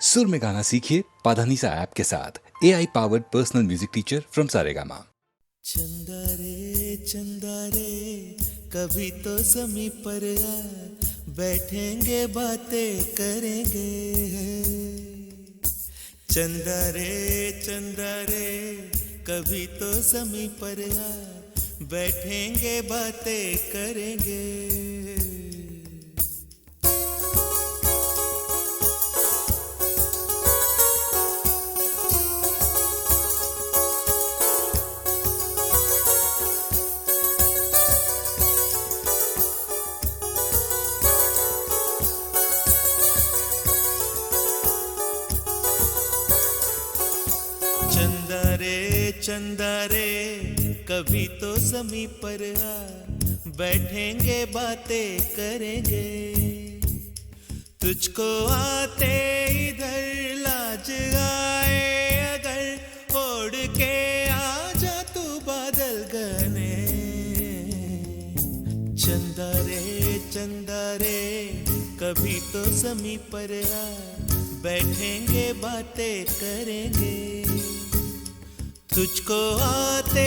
सुर में गाना सीखिए पाधानीसा ऐप के साथ। AI powered personal music teacher from Saregama. चंदा रे कभी तो ज़मीं पर आ, बैठेंगे बातें करेंगे। चंदा रे कभी तो ज़मीं पर आ, बैठेंगे बातें करेंगे। चंदा रे कभी तो ज़मीं पर आ, बैठेंगे बातें करेंगे। तुझको आते इधर लाज आए अगर, ओढ़ के आ जा तू बादल घने। चंदा रे कभी तो ज़मीं पर आ, बैठेंगे बातें करेंगे। तुझको आते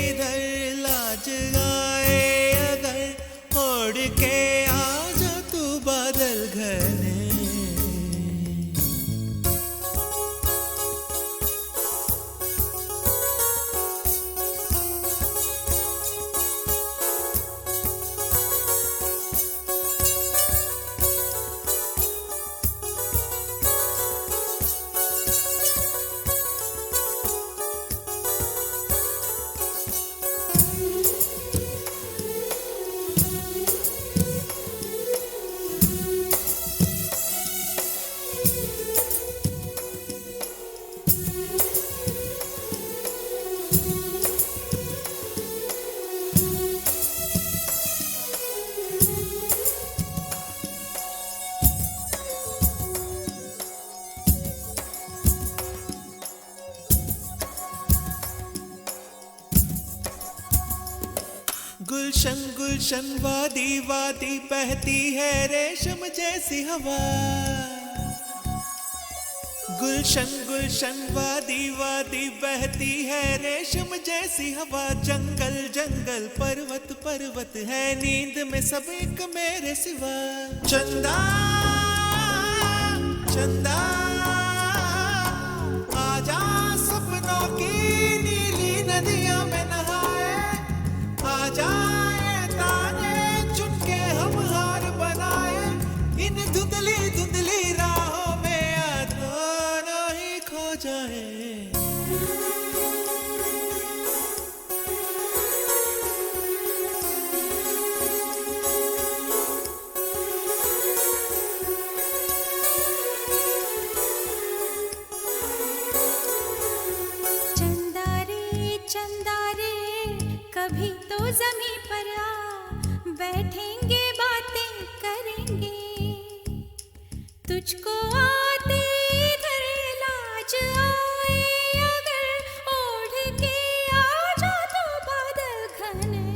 इधर लाज आए अगर, ओढ़ के आ जा तू बादल घने। गुलशन वादी वादी बहती है रेशम जैसी हवा। गुलशन वादी वादी बहती है रेशम जैसी हवा। जंगल पर्वत है नींद में सब एक मेरे सिवा। चंदा आजा सपनों की नीली नदियों में नहाए। आजा धुंधली राहों में आना ही खो जाए। चंदा रे कभी तो ज़मीं पर आ, बैठेंगे बातें करेंगे। तुझको आते इधर लाज आए अगर, ओढ़ के आ जा तू बादल घने।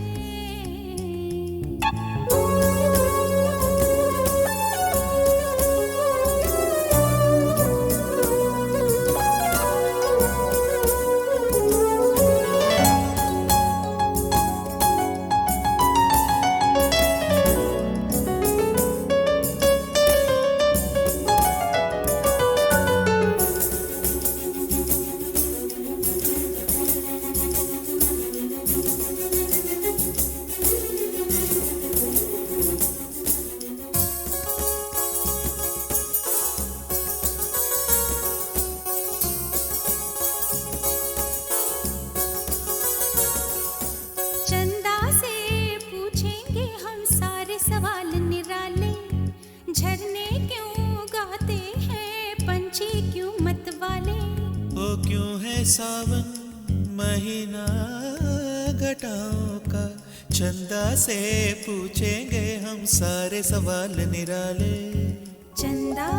झरने क्यों गाते हैं पंछी क्यों मत वाले। ओ क्यों है सावन महीना घटाओं का। चंदा से पूछेंगे हम सारे सवाल निराले। चंदा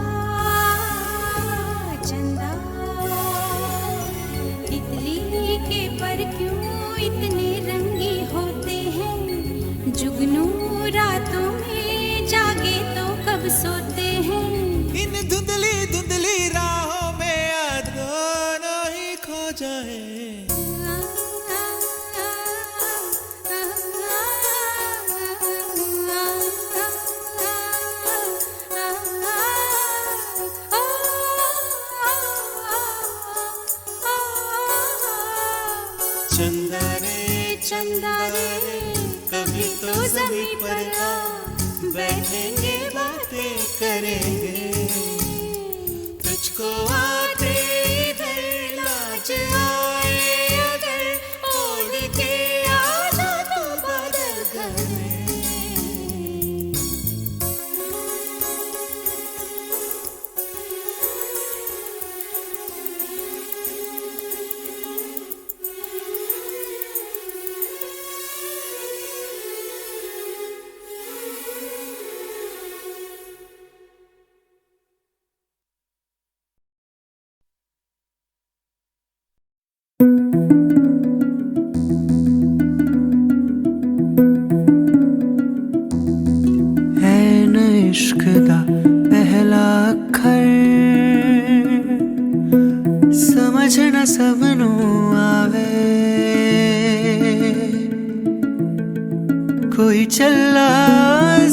तितली के पर क्यों इतने रंगी होते हैं। जुगनू रातों में जागे तो कब सोते हैं। इन धुंधली रात चंदा रे चंदा रे कभी तो जमीन पर आ, बैठेंगे बातें करेंगे, तुझको आते इधर लाज आए अगर ओढ़ के आ जा तू बादल घर में। इश्क दा पहला अखर समझ न सबनू आवे, कोई चला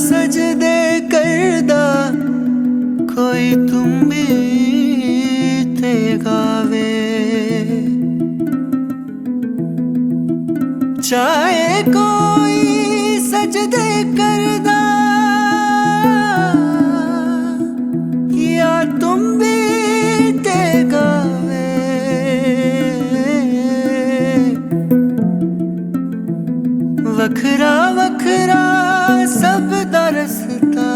सजदे करदा, कोई तुम भी ते गावे, चाहे कोई सजदे करदा या तुम भी ते गावे, वखरा वखरा सब दा रस्ता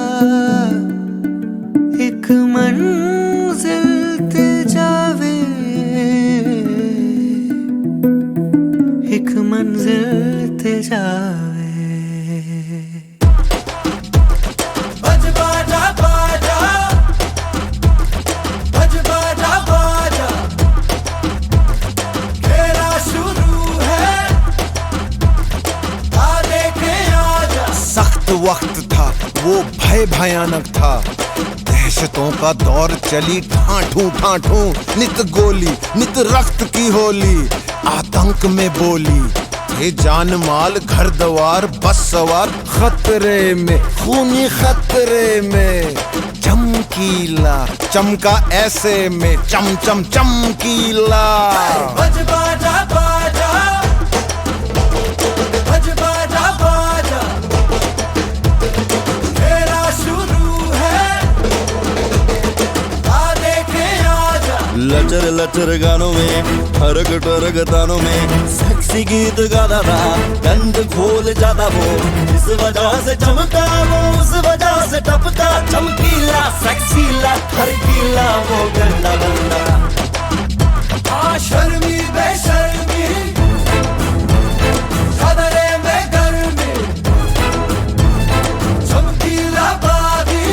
एक मंजिल ते जावे, एक मंजिल ते जावे। बज बाजा बाजा, बज बाजा बाजा, खेला शुरू है, आ देखे आजा। सख्त वक्त था वो भय भयानक था, दहशतों का दौर चली ठाठू ठाठू, नित गोली नित रक्त की होली, आतंक में बोली थे जान माल घर द्वार बस सवार, खतरे में खूनी खतरे में, चमकीला चमका ऐसे में चम चम चमकीला। बज बाजा बाजा, बज बाजा बाजा, खेला शुरू है, आ देखे आजा। लचर लचर गानों में ठरक ठरक तानों में सेक्सी गीत गाता था, गंद खोल जाता वो, इस वजह से चमका वो, उस वजह से टपका, चमकीला सेक्सीला ठरकीला वो गंदा गंदा। आ शर्मी बेशर्मी, खतरे में गर्मी, चमकीला बागी,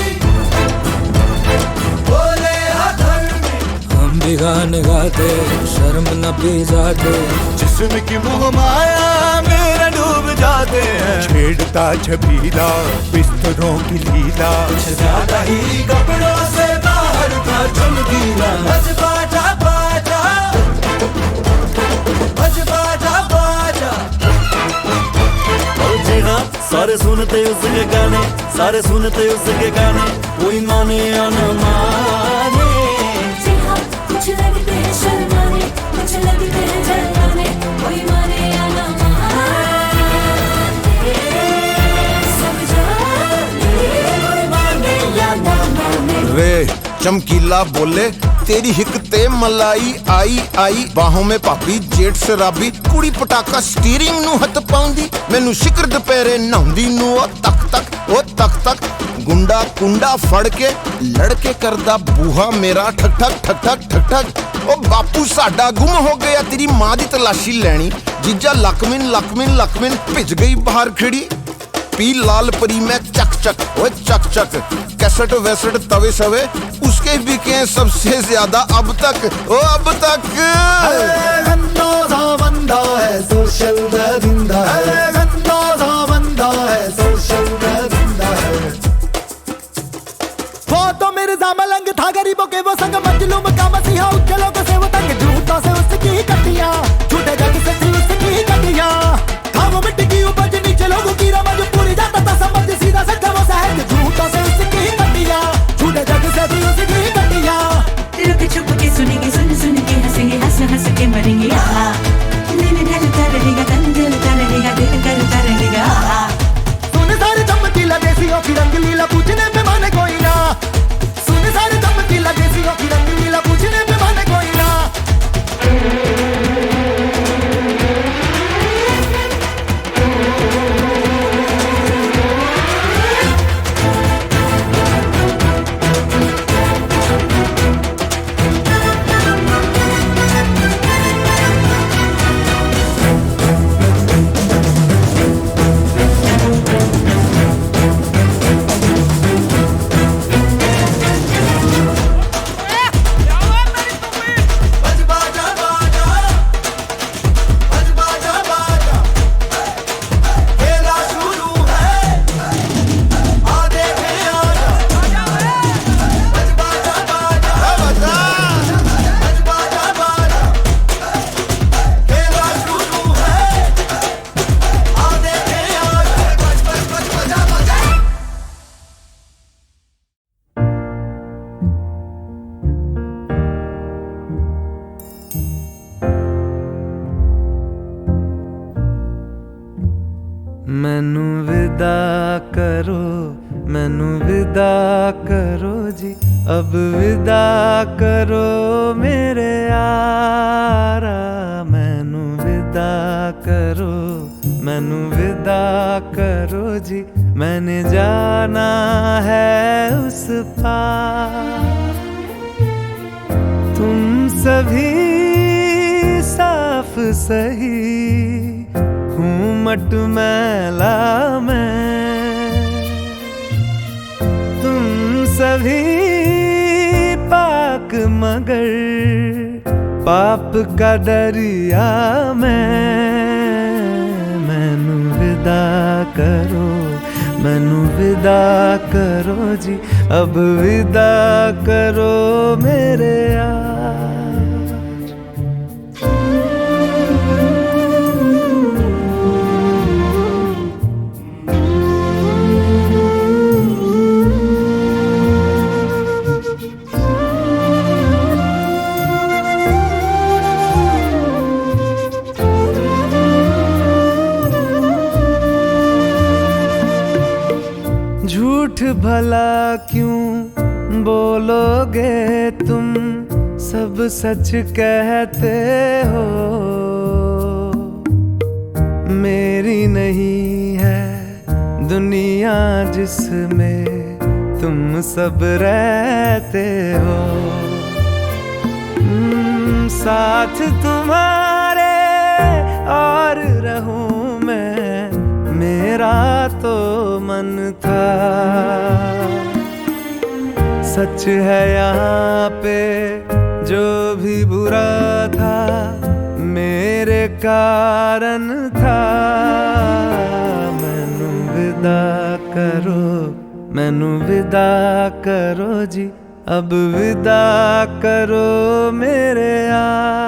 बोले अधर्मी। हम भी गाने गाते शर्म न भी जाते, जिस्म की मोह माया मेरा डूब जाते हैं, छेड़ता छबीला बिस्तरों की लीला, कुछ ज्यादा ही कपड़ों से बाहर था चमकीला। बज बाजा बाजा, बज बाजा बाजा। और जी हाँ, सारे सुनते उसके गाने, सारे सुनते उसके गाने, कोई माने या न माने। जी हाँ, कुछ लगते हैं शर्माने, कुछ लगते हैं जलाने, कोई माने या ना माने, सब जाने, कोई माने या ना माने। वे चमकीला बोले तेरी हिक ते मलाई आई आई, बाहों में पापी जेठ शराबी, कुड़ी पटाका स्टीयरिंग नू हथ पाउंदी, मैनू शिकर दुपहरे नहाउंदी नू ओ तक तक, ओ तक तक, गुंडा कुंडा फड़ के लड़के करदा बूहा मेरा ठक ठक ठक ठक ठक ठक। ओ बापू साडा गुम हो गया तेरी मां दी तलाशी लैनी, जीजा लकमिन लकमिन लकमिन भिज गई बाहर खड़ी, पी लाल परी में चक चक, ओ चक चक, कैसेट वैसेट तवे सवे उसके बिके सबसे ज्यादा अब तक, ओ अब तक। गंदा सा बंदा है सोशल दरिंदा है, गंदा सा बंदा है सोशल दरिंदा है। वो तो मिर्जा मलंग था गरीबों के वो संग, मजलूम का मसीहा उच्च लोगों से वो तंग, झूठों से उसकी कटियां, झूठे जग से थी उसकी कटियां, था वो मिट्टी की उपज नीचे लोगों की रमज, पूरी जाता था समझ सीधा सच्चा वो सहज, झूठों से उसकी कटियां, झूठे जग से थी उसकी कटियां। लुक छुप के सुनेंगे, सुन सुन के हंसेंगे, हंस हंस के मरेंगे, यहाँ दिन ढलता मैनू विदा करो जी, अब विदा करो मेरे यारा। मैनू विदा करो, मैनू विदा करो जी, मैंने जाना है उस पार। तुम सभी साफ सही हूँ मटमैला मैं, तुम सभी पाक मगर पाप का दरिया मैं। मैनू विदा करो, मैनू विदा करो जी, अब विदा करो मेरे यार। झूठ भला क्यों बोलोगे तुम, सब सच कहते हो। मेरी नहीं है दुनिया जिसमें तुम सब रहते हो। साथ तुम्हारे और रहूं मैं, मेरा तो मन था। सच है यहाँ पे जो भी बुरा था मेरे कारण था। मैनू विदा करो, मैनू विदा करो जी, अब विदा करो मेरे यार।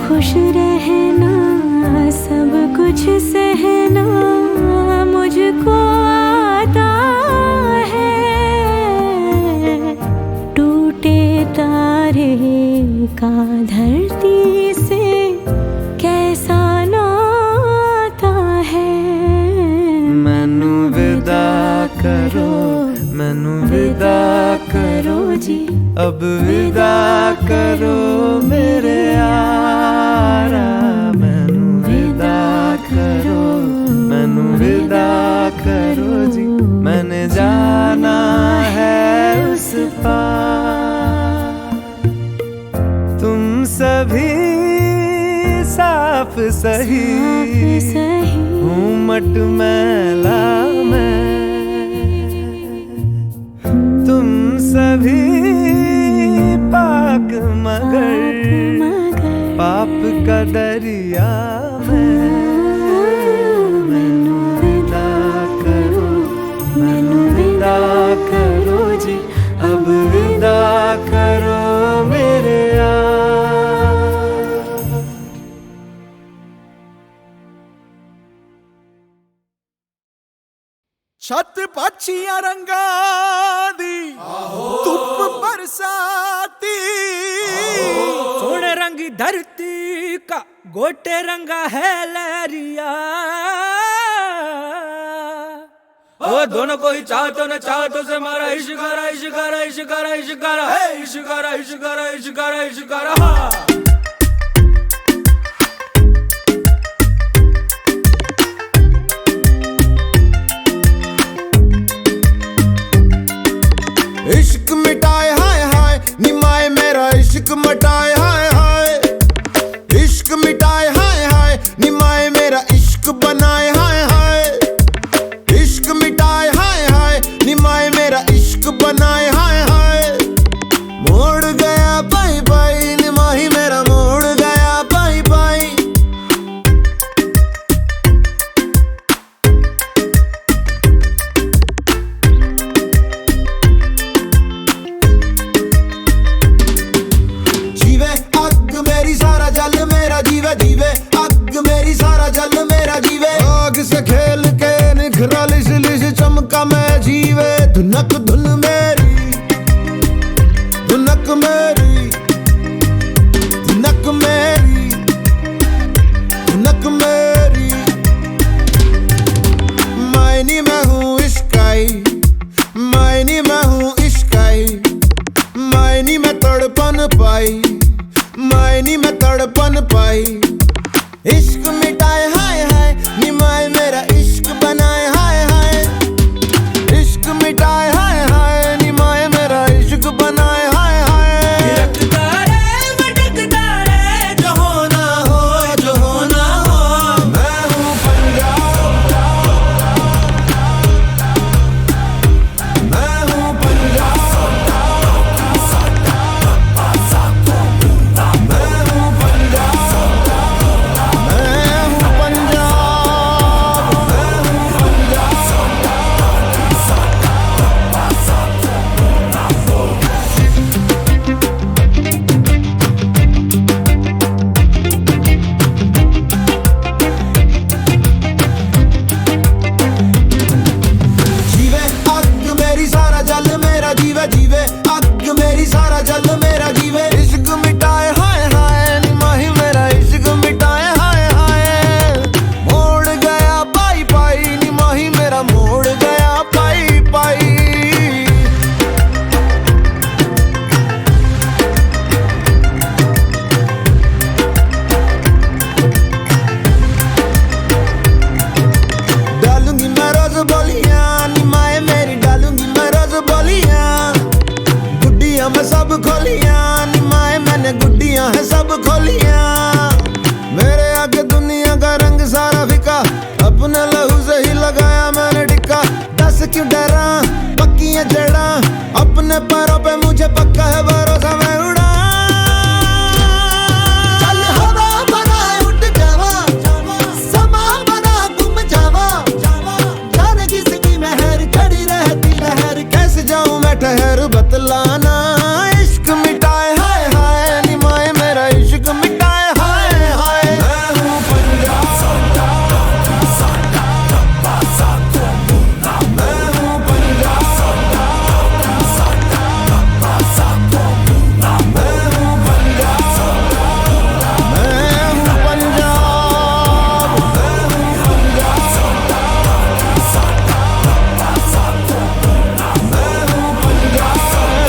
खुश रहना, सब कुछ सहना मुझको आता है। टूटे तारे का धरती से कैसा नाता है। मैनू विदा करो, मैनू विदा करो जी, अब विदा करो मेरे यारा। मैनू विदा करो, मैनू विदा करो जी, मैंने जाना है उस पार। तुम सभी साफ सही हूँ मटमैला मैं, तुम सभी पाक मगर पाप का दरिया में। मैनू विदा करो, मैनू विदा करो जी, अब विदा करो मेरे यार। छत पाछियां रंगा दी धुप बरसाती, सोने रंग धरती का गोटे रंगा है लहरिया। ओ दोनों को ही चाहतो न चाहतो से मारा इश्कारा इश्कारा इश्कारा इश्कारा है, इश्कारा इश्कारा इश्कारा इश्कारा। इश्क मिटाए हाय हाय निमाए मेरा इश्क मटाए हाय हाय। इश्क मिटाए हाय हाय निमाए मेरा इश्क बनाए हाय हाय। मायनी मैं हूँ इश्काई, मायनी मैं तड़पन पाई, मायनी मैं तड़पन पाई। इश्क मिटाए हाय हाय निमाए मेरा इश्क बनाए हाय हाय, इश्क मिटाए हाय हाय निमाए मेरा इश्क बनाए हाय हाय। रखता रे भटकता रे जो होना हो, जो होना हो। मैं हूँ पंजाब, मैं हूँ पंजाब, मैं हूँ पंजाब, मैं हूँ पंजाब। जीवे अग मेरी सारा जल मेरा जीवे, जीवे अग मेरी सारा जल मेरा जीवे। इश्क मिटाए हाय हाय निमाही मेरा इश्क मिटाए हाय हाय। मोड़ गया पाई पाई निमाही मेरा मोड़ गया पाई पाई। डालूंगी मैं रोज बोलियां निमाए मेरी, डालूंगी मैं रोज बोलियां। गुड्डियां मैं सब खोलियां निमाए मैंने गुड्डियां है सब खोलियां। मेरे आगे दुनिया का रंग सारा फिका, अपने लहू से ही लगाया मैंने टिक्का। दस क्यों डरा पक्की है जड़ा, अपने पैरों पे मुझे पक्का है भरोसा मैं उड़ा। चल हवा बना उठ जावा, समा बना गुम जावा। जाने किसकी मेहर खड़ी रहती लहर, कैसे जाऊं मैं ठहर बतलाना। इश्क मिटाए हाय हाय निमाए मेरा इश्क मिटाए हाय हाय। मैं हूँ पंजाब, मैं हूँ पंजाब, मैं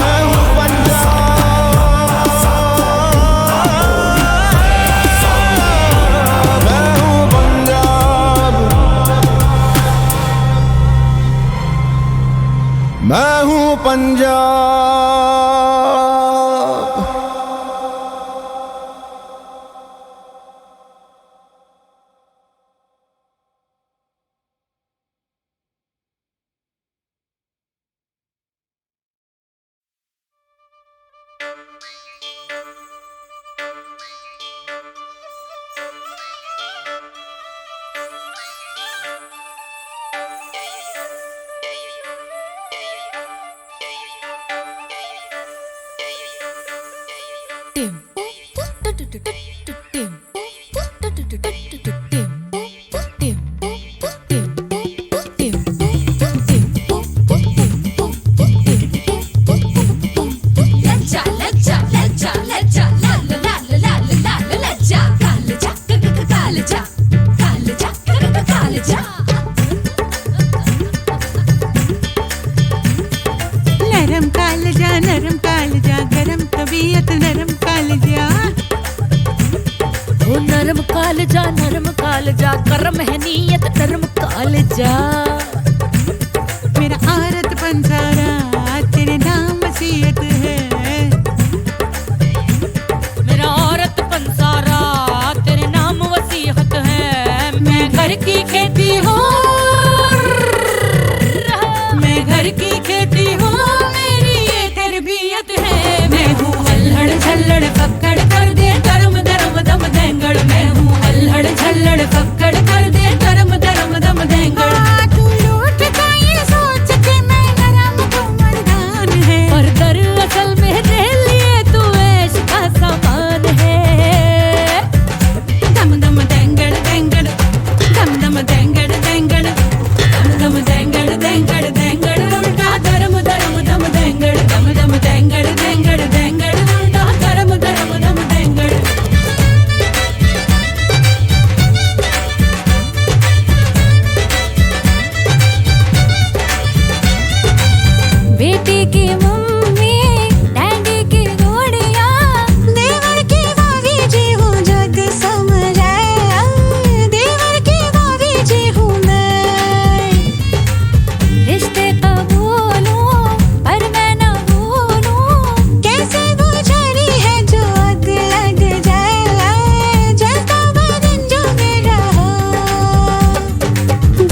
हूँ पंजाब, मैं हूँ पंजाब, मैं हूँ पंजाब, मैं हूँ पंजाब। लज्जा लज्जा लज्जा लज्जा लाल लाल लाल लाल लज्जा। कालजा कालजा कालजा कालजा। नरम कालजा गरम तबीयत नरम कालजा। ओ नरम कालजा गरम है नीयत नरम कालजा। मेरा आरत पंसारा तेरे नाम वसीयत है, मेरा औरत पंसारा तेरे नाम वसीयत है। मैं घर की खेती हूँ, मैं घर की खेती हूँ, मेरी ये तरबियत है। मैं हूँ अल्हड़ झल्लड़ पकड़ कर दे धर्म धर्म दम देंगड़। मैं हूँ अल्हड़ झल्लड़ पकड़ कर दे धर्म धर्म दम देंगड़। तू लूट का ये सोच के मैं नरम तू मर्दान है, पर दरअसल मेरे लिए तू ऐश का सामान है। दम दम देंगड़ देंगड़, दम दम देंगड़ देंगड़, दम दम देंगड़ देंगड़ देंगड़। उल्टा धर्म धर्म दम देंगड़, दम दम देंगड़ देंगड़ देंगड़। उल्टा धर्म धर्म दम देंगड़। बेटी की मम्मी डैडी की घोड़िया देवर की भाभी जी हूँ जग समझाया देवर की भाभी जी हूँ मैं रिश्ते कबूलूं पर मैं न भूलूं कैसे गुजारी है जो अग लग जाए जलता बदन जो मेरा हो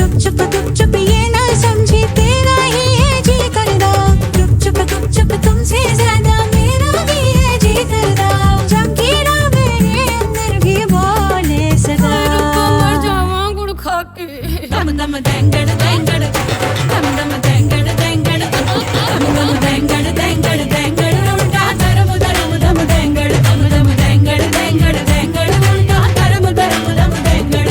गुप चुप ये ना समझी तेरा ही है जी करदा गुप चुप तुमसे ज्यादा मेरा भी है जी करदा जंगीरा मेरे अंदर भी बोले सदा मर जावां गुड़ खा के दम दम देंगड़ देंगड़ दम दम देंगड़ देंगड़ दम दम देंगड़ देंगड़ देंगड़ उल्टा धर्म धर्म दम देंगड़ दम दम देंगड़ देंगड़ देंगड़ उल्टा धर्म धर्म दम देंगड़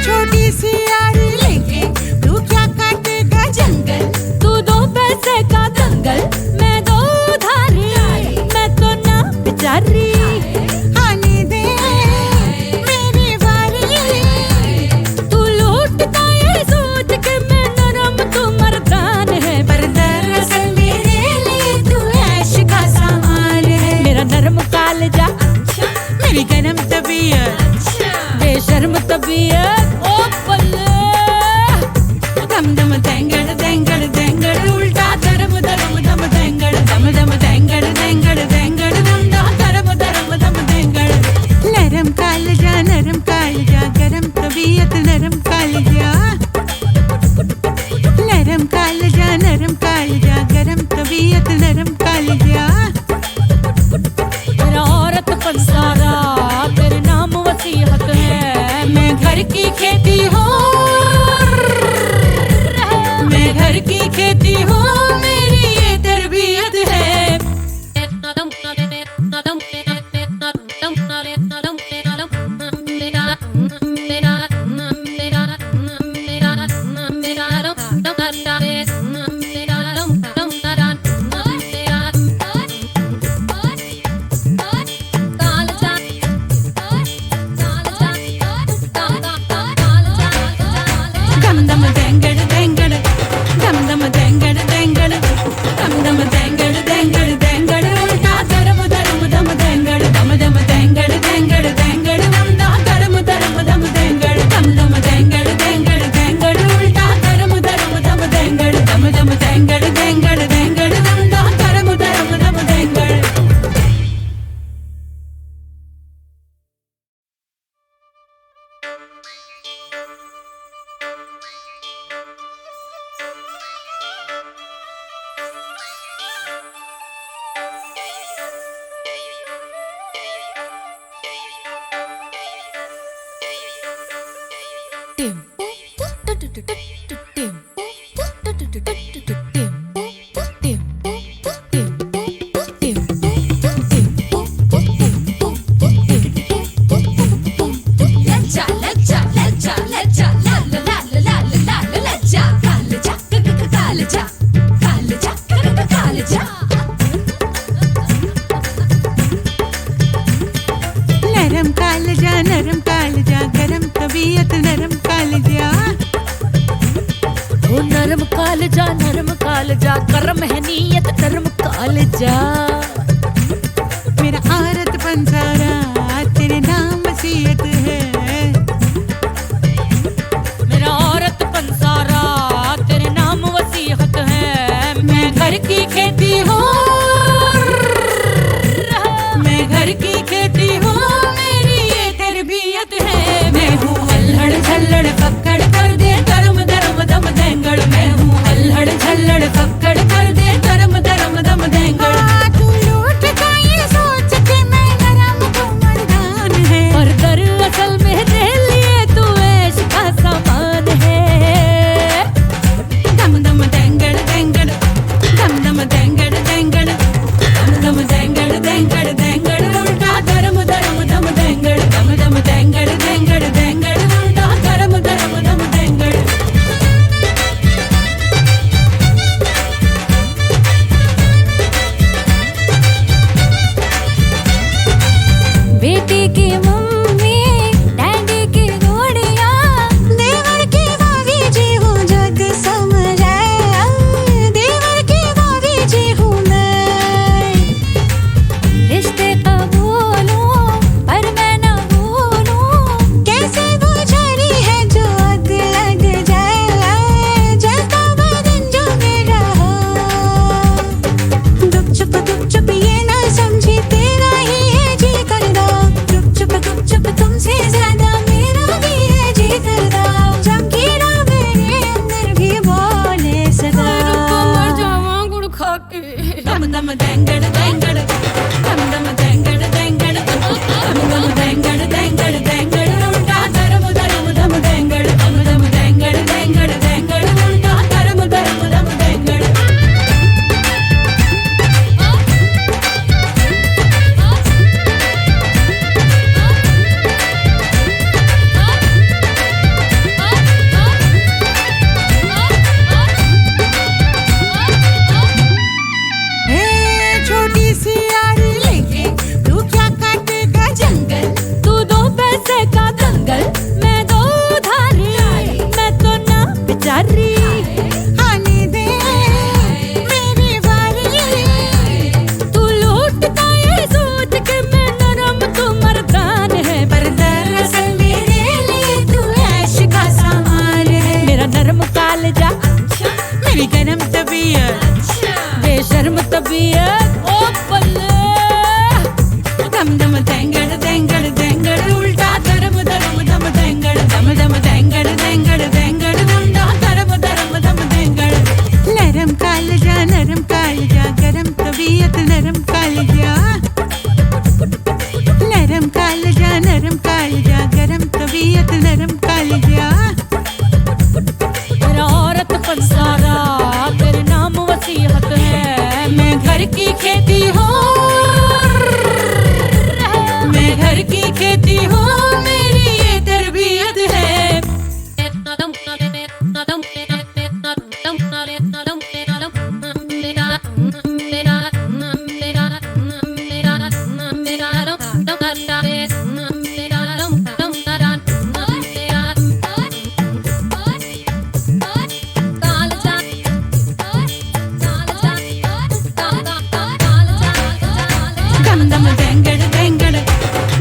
छोटी सी यारी लेके तू क्या काटेगा जंगल तू दो पैसे का दंगल मैं दो धारी मैं तो ना बेचारी आने दे मेरी बारी तू लूटता ये सोच के मैं नरम तू मर्दान है पर दरअसल मेरे लिए तू ऐश का सामान है मेरा नरम कालजा मेरी गरम तबीयत बेशर्म तबीयत ओ बल्ले दम दम देंगड़ देंगड़ देंगड़ उल्टा धर्म धर्म दम देंगड़ दम दम देंगड़ देंगड़ देंगड़ दम धर्म धर्म दम देंगड़ नरम कालजा गरम तबीयत नरम कालजा गरम तबीयत नरम कालजा मेरा औरत पंसारा तेरे नाम वसीयत है मैं घर की खेती हूँ मैं घर की खेती हूँ मेरी ये तरबियत है दम दम देंगड़ देंगड़ दम दम देंगड़ देंगड़ दम दम देंगड़ देंगड़ देंगड़ उल्टा धर्म धर्म दम देंगड़ दम दम देंगड़ देंगड़ देंगड़ उल्टा धर्म धर्म दम देंगड़ दम दम देंगड़ देंगड़ देंगड़ उल्टा धर्म धर्म दम देंगड़ दम दम देंगड़ देंगड़ देंगड़ उल्टा धर्म धर्म दम देंगड़ लज्जा लज्जा लज्जा लज्जा ला ला ला ला ला ला लज्जा कालजा कालजा कालजा कालजा नरम कालजा गरम तबीयत नरम कालजा ओ नरम कालजा गरम है नीयत नरम कालजा मेरा औरत पंसारा तेरे नाम वसीयत है मेरा औरत पंसारा तेरे नाम वसीयत है मैं घर की खेती हूँ मैं घर की खेती हूँ मेरी ये तरबियत है मैं हूँ अल्हड़ झल्लड़ पकड़ कर दे धर्म धर्म दम देंगड़ मैं हूँ अल्हड़ झल्लड़ पकड़ कर दे धर्म धर्म दम देंगड़ तू दम देंगड़ देंगड़ दम दम देंगड़ देंगड़ दम दम देंगड़ देंगड़ देंगड़ उल्टा धर्म धर्म दम देंगड़ दम दम देंगड़ देंगड़ देंगड़ उल्टा धर्म धर्म दम देंगड़ छोटी सी यारी लेके तू क्या काटेगा जंगल तू दो पैसे का दंगल मैं दो धारी मैं तो ना बेचारी आने दे मेरी बारी तू लूटता ये सोच के मैं नरम तू मर्दान है पर दरअसल मेरे लिए तू ऐश का सामान है मेरा नरम कालजा मेरी गरम तबीयत बेशर्म तबीयत ओ बल्ले दम दम देंगड़ देंगड़ देंगड़ उल्टा धर्म धर्म दम देंगड़ दम दम देंगड़ देंगड़ देंगड़ उल्टा धर्म धर्म दम देंगड़ नरम कालजा गरम तबीयत नरम कालजा गरम तबीयत नरम कालजा तेरा औरत पंसारा तेरे नाम वसीहत है मैं घर की खेती हूँ मैं घर की खेती हूँ मेरी ये तरबियत है दम दम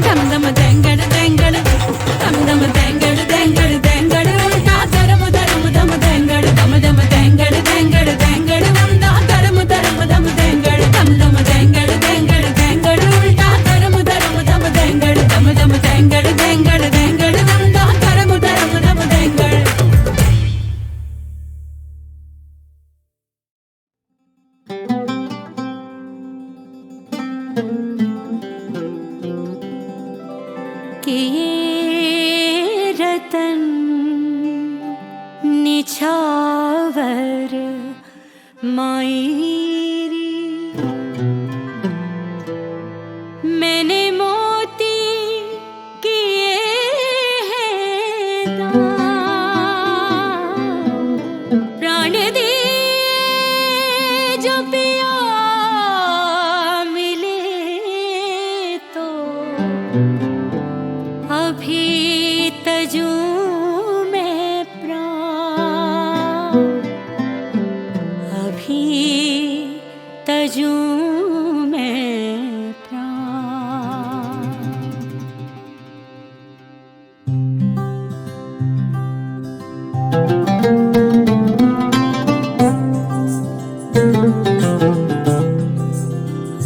देंगड़ देंगड़ दम दम देंगड़ देंगड़ दम दम देंगड़ देंगड़ देंगड़ उल्टा धर्म धर्म दम देंगड़ दम दम देंगड़ देंगड़ देंगड़ उल्टा धर्म धर्म दम देंगड़ दम दम देंगड़ देंगड़ देंगड़ उल्टा धर्म धर्म दम देंगड़ दम दम देंगड़ देंगड़ देंगड़ उल्टा धर्म धर्म दम देंगड़ कि ये रतन निछावर मायरी मैंने मोती किए हैं दान प्राण दिए जो पिया मिले तो अभी तजू में प्राण अभी तजू में प्राण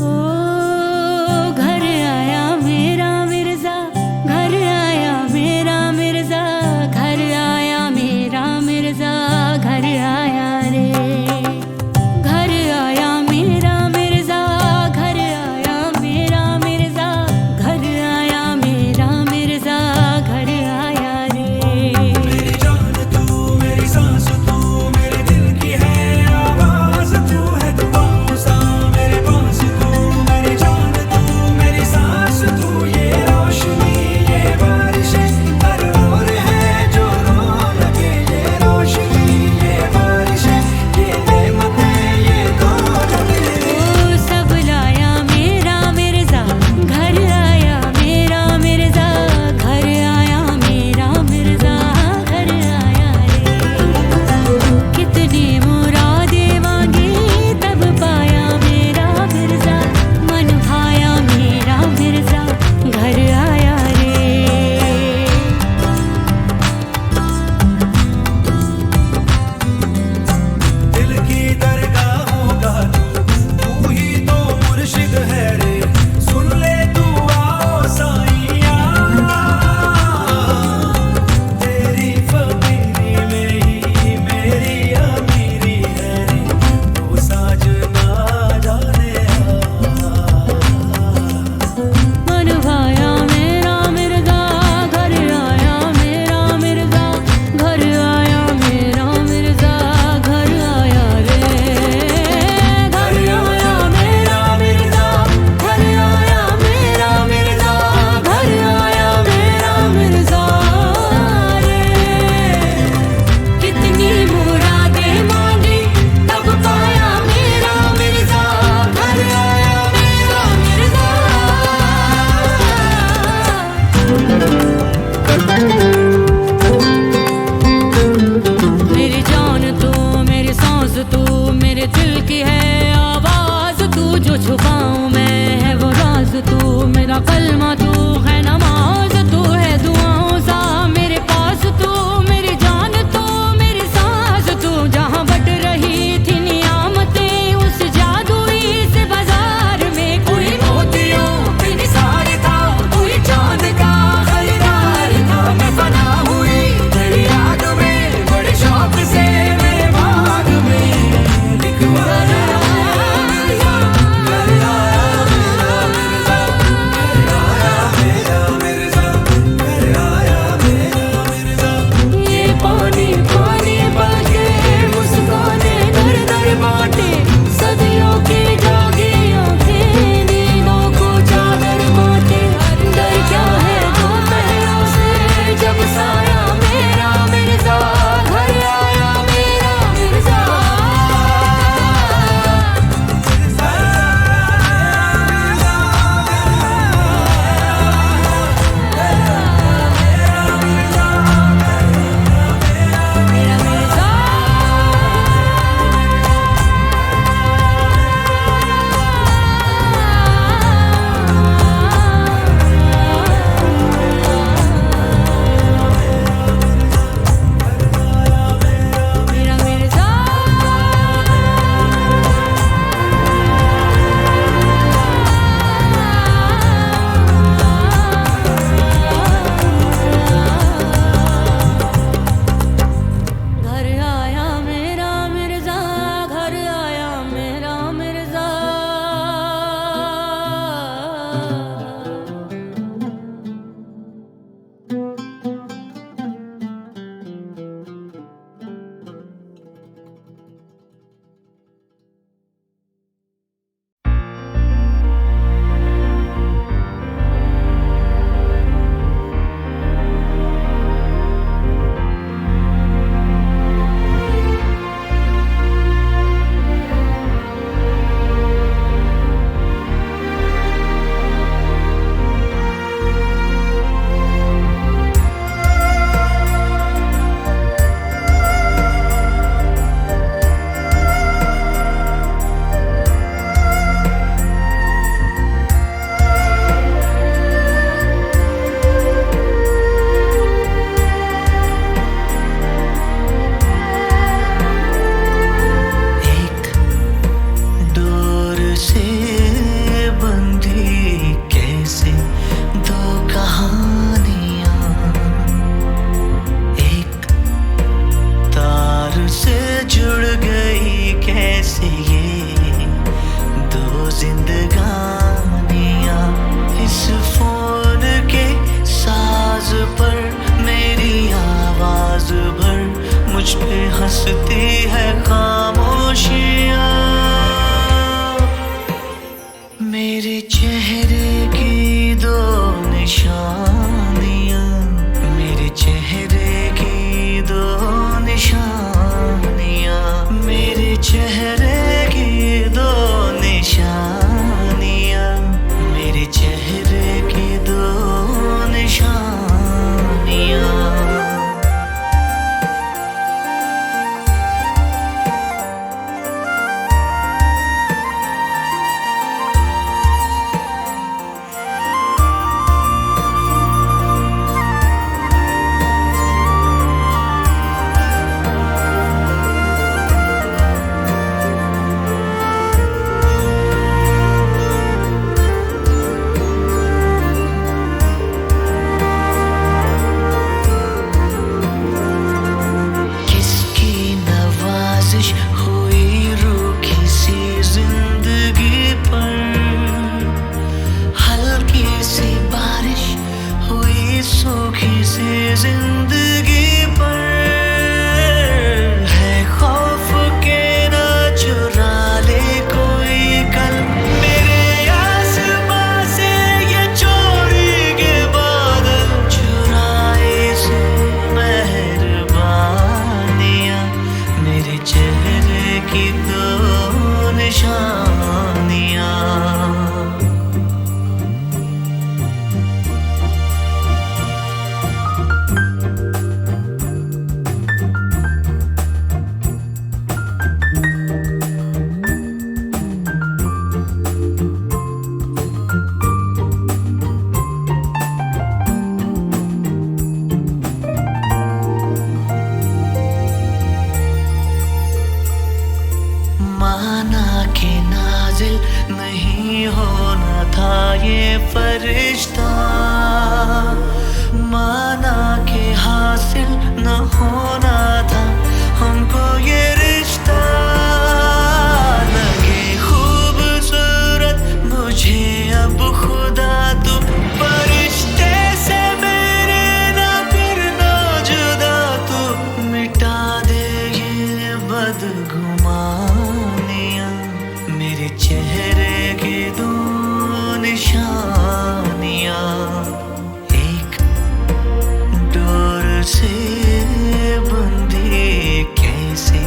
ओ घर आया मेरा मिर्जा घर आया मेरा मिर्जा घर आया मेरा मिर्जा घर आया रे घर आया मेरा मिर्जा की है आवाज तू जो छुपाऊं मैं, है वो राज तू मेरा कलमा, तू है नमाज, तू है दुआओं सा मेरे पास, तू मेरी जान, तू मेरी सांस, तू जहाँ बट रही थी नियामतें उस जादुई से बाजार में। कोई मोतियों पे निसार था, कोई चांद का खरीदार था, मैं फना हुई तेरी याद में बड़े शौक से मेरे बाग में लिखवाया। ये पानी पानी बलके मुस्काने दर दर बांटे, सदियों की जागी आंखें नींदों को चादर बांटे। डर क्या है दोपहरों से जब साया मेरा मिर्जा घर आया मेरा मिर्जा। मेरा मिर्जा मेरा मिर्जा घर आया मेरा मिर्जा, घर आया मेरा मिर्जा। एक डोर से बंधी कैसे दो कहानियां, एक तार से जुड़ गई कैसे ये दो जिंदगानियां। इस फोन के साज पर मेरी आवाज भर मुझ पे हंसती है खामोशियां। मेरे चेहरे की दो निशानियां, मेरे चेहरे की दो निशानियां, मेरे चेहरे की दो निशानियां। माना के नाजिल नहीं होना था ये फरिश्ता, माना के हासिल न होना था हमको ये रिश्ता। लगे खूबसूरत मुझे अब खुदा तू, फरिश्ते से मेरे ना फिर ना जुदा तू, मिटा दे ये बदगुमानियां मेरे चेहरे की दो निशानियां, एक डोर से बंधी कैसे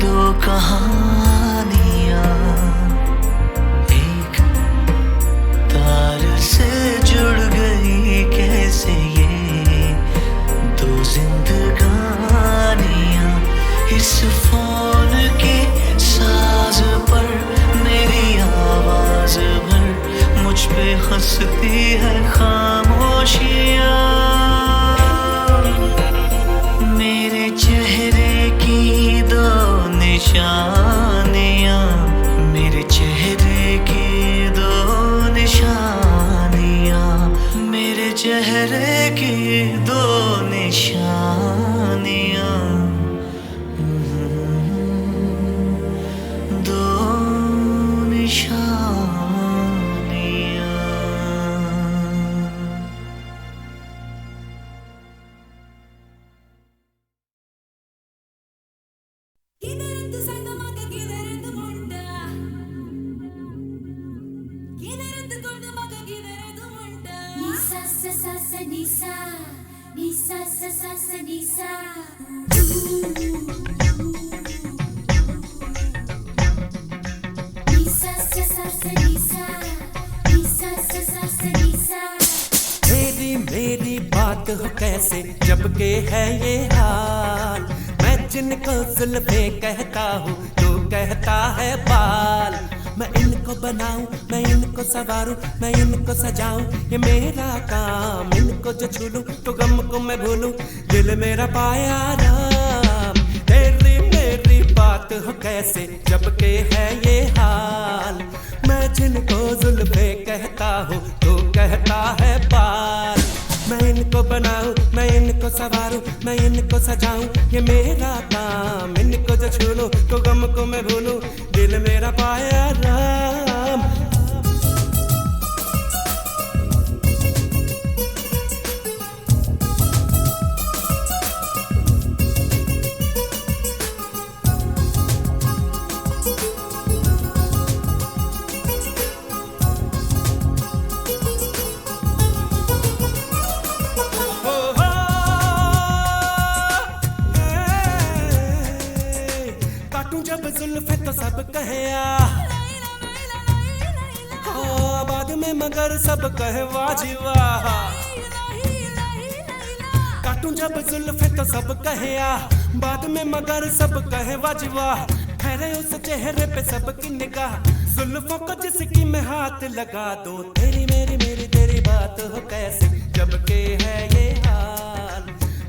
दो कहानियां, एक तार से जुड़ गई कैसे ये दो जिंदगानियां। इस फोन के साज पर मेरी आवाज भर, मुझ पे हंसती है खामोशियां, मेरे चेहरे की दो निशानियां, मेरे चेहरे की दो निशानियां, मेरे चेहरे की दो निशानियां, दो निशानियां। Kiderendu sangamaka kiderendu munda, kiderendu kondumaka kiderendu munda. Nisa sa sa sa nisa, nisa sa sa sa nisa. Nisa sa sa sa nisa, nisa sa sa sa nisa. मेरी मेरी बात हो कैसे जब के है ये हाल, मैं जिनको जुल्फे कहता हूँ तो कहता है बाल। मैं इनको बनाऊं, मैं इनको संवारूं, मैं इनको सजाऊं, ये मेरा काम। इनको जो छू लूं तो गम को मैं भूलूं, दिल मेरा पाया राम। तेरी मेरी बात हो कैसे जब के है ये हाल, मैं जिनको जुल्फे कहता हूँ तो कहता है बाल। मैं इनको बनाऊं, मैं इनको संवारूं, मैं इनको सजाऊं, ये मेरा काम। इनको जो छू लूं तो गम को मैं भूलूं, दिल मेरा पाया राम। काटूं जब जुल्फे तो सब कहे आ, हाँ, बाद में मगर सब कहे वाह जी वाह। काटूं जब जुल्फे तो सब कहे आ, बाद में मगर सब कहे वाह जी वाह। ठहरे उस चेहरे पे सबकी निगाह, जुल्फों को जिसकी मैं हाथ लगा दूं। तेरी मेरी मेरी तेरी बात हो कैसे जब के है ये हाल,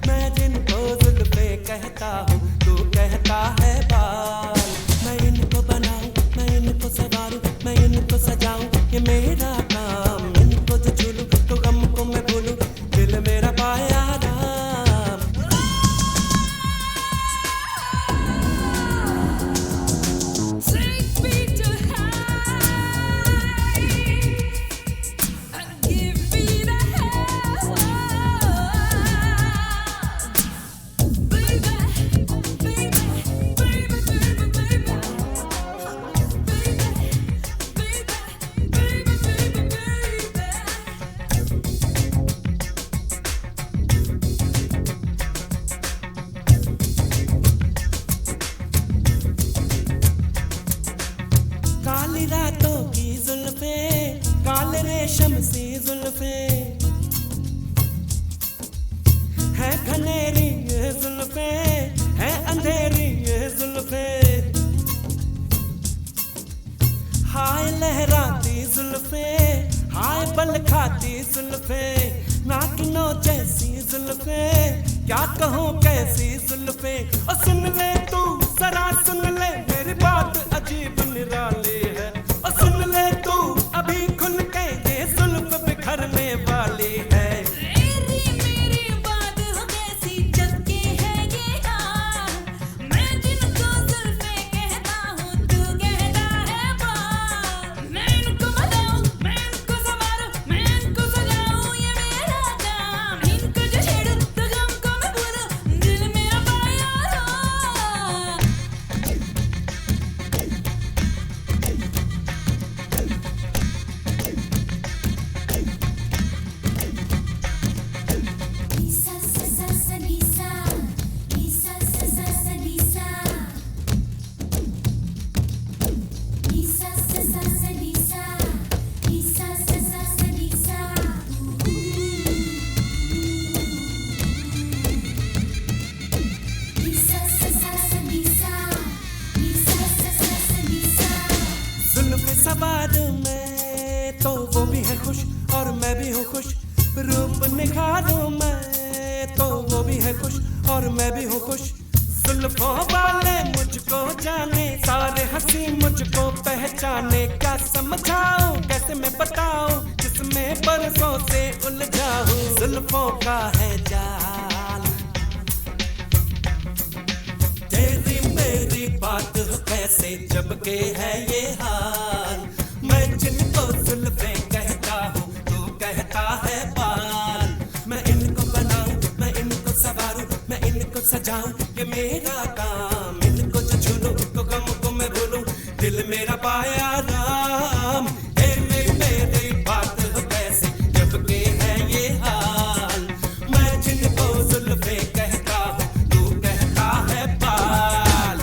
मैं जिनको जुल्फे कहता हूँ तू कहता है बाल। मैं इनको बनाऊं, मैं इनको संवारूं, मैं इनको सजाऊं, ये मेरा काम। इनको जो छू लूं तो गम को मैं भूलूं, दिल मेरा पाया Ram. Take me to high and give me the hell, baby, baby, baby, baby, baby. काली रातों की जुल्फे, काले रेशम सी जुल्फे, है घनेरी ये जुल्फे, है अंधेरी ये जुल्फे। हाय लहराती जुल्फे, हाय बल खाती जुल्फे, नागिनों जैसी जुल्फे, क्या कहूँ कैसी जुल्फे। और सुन ले तू जरा सुन ले मेरी बात बाद में तो वो भी है खुश और मैं भी हूँ खुश। रूप निखारूं मैं तो वो भी है खुश और मैं भी हूँ खुश। जुल्फों वाले मुझको जाने, सारे हंसी मुझको पहचाने। क्या समझाऊं कैसे मैं बताऊं, जिसमें बरसों से उलझाऊं। जुल्फों का है जाल, तेरी मेरी बात हो कैसे जब के है ये हाल। मैं जिनको जुल्फे कहता हूँ तू कहता है बाल। मैं इनको बनाऊं, मैं इनको संवारूं, मैं इनको सजाऊं, ये मेरा काम। इनको जो छूलूं तो गम को मैं भूलूं, दिल मेरा पाया राम। तेरी मेरी बात हो कैसे जब के है ये हाल। मैं जिनको जुल्फे कहता हूँ तू कहता है बाल।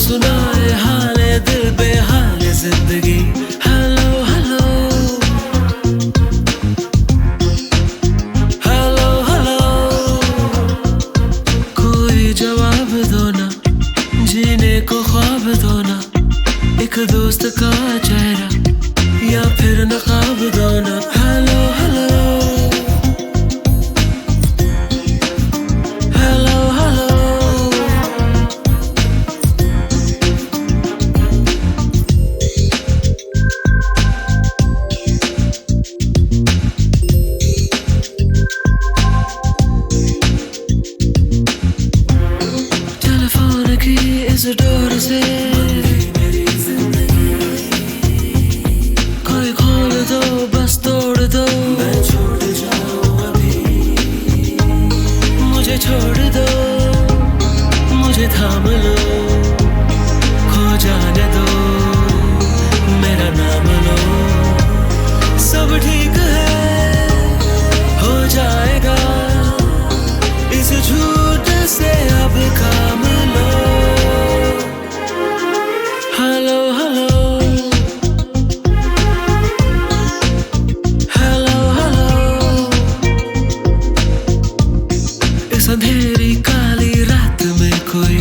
सुनाए हाले दिल बेहाले जिंदगी। हेलो हेलो हेलो हेलो, कोई जवाब दो ना, जीने को ख्वाब दो ना। एक दोस्त का चेहरा या फिर नकाब दो ना। हेलो हेलो हेलो हेलो, इस डोर से कोई खोल दो, बस तोड़ दो। मैं छोड़ जाऊं अभी, मुझे छोड़ दो, मुझे थाम लो, खो जाने दो, मेरा नाम लो। सब ठीक है, हो जाएगा, इस झूठ से अब काम लो। हेलो हेलो हेलो हेलो, इस अंधेरी काली रात में कोई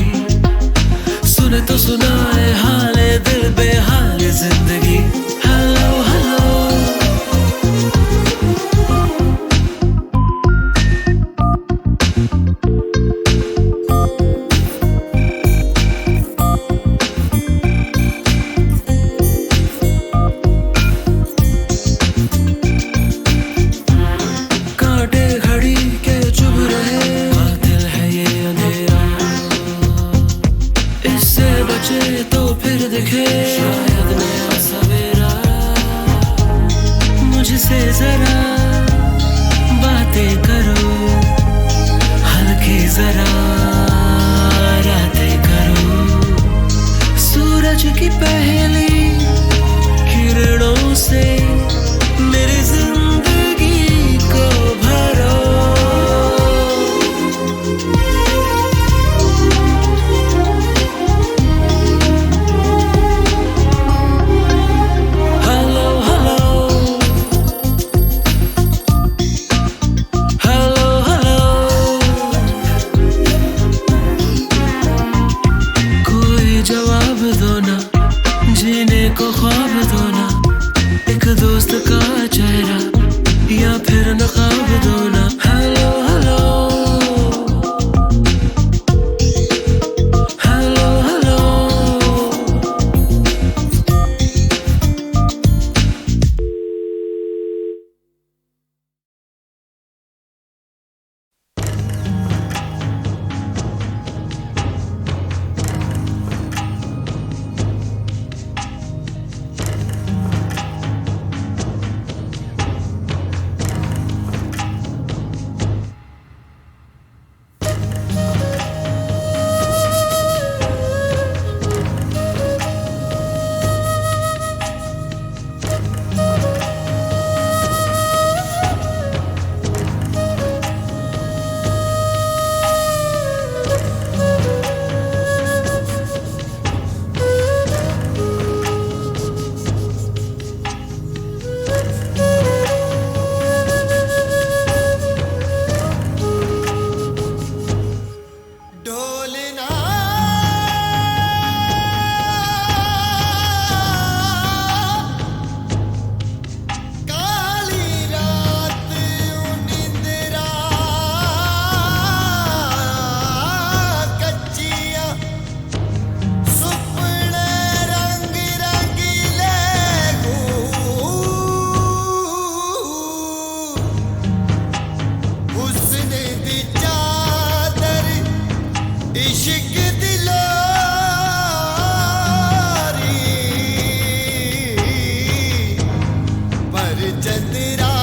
चंद्रा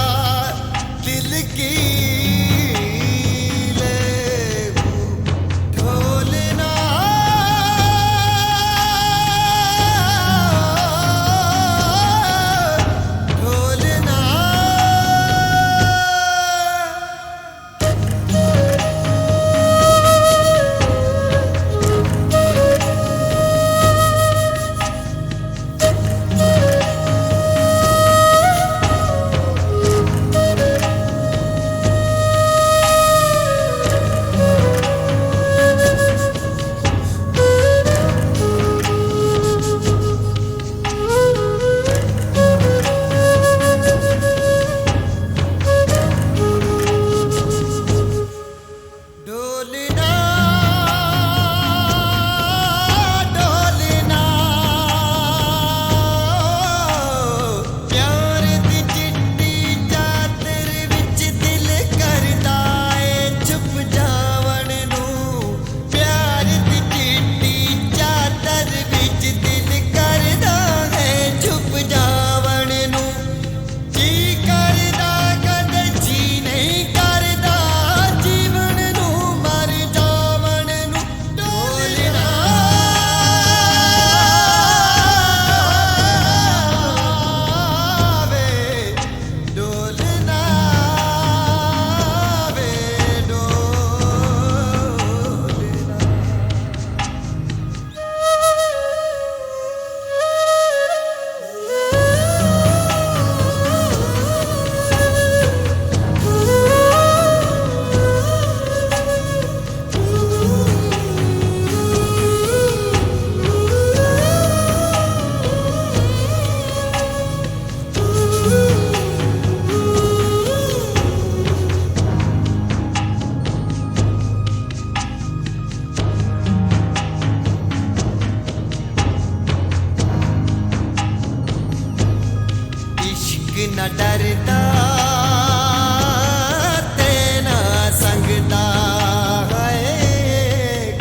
दिल की ले ढोलना ढोलना डोलना डोलना प्यार दी चिट्टी चादर विच दिल करदा ए चुप जावण नूं प्यार दी चिट्टी चादर विच दिल करदा है चुप जावण नूं जी करदा कद जी नहीं करदा जीवन नूं मर जावण नूं डोलना वे डोलना वे डोलना इश्क न डरदा ते ना संगदा है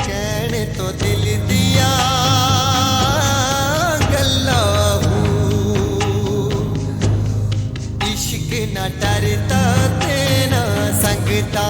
कहने तो दिल दिया गल्लां इश्क न डरदा ते ना संगदा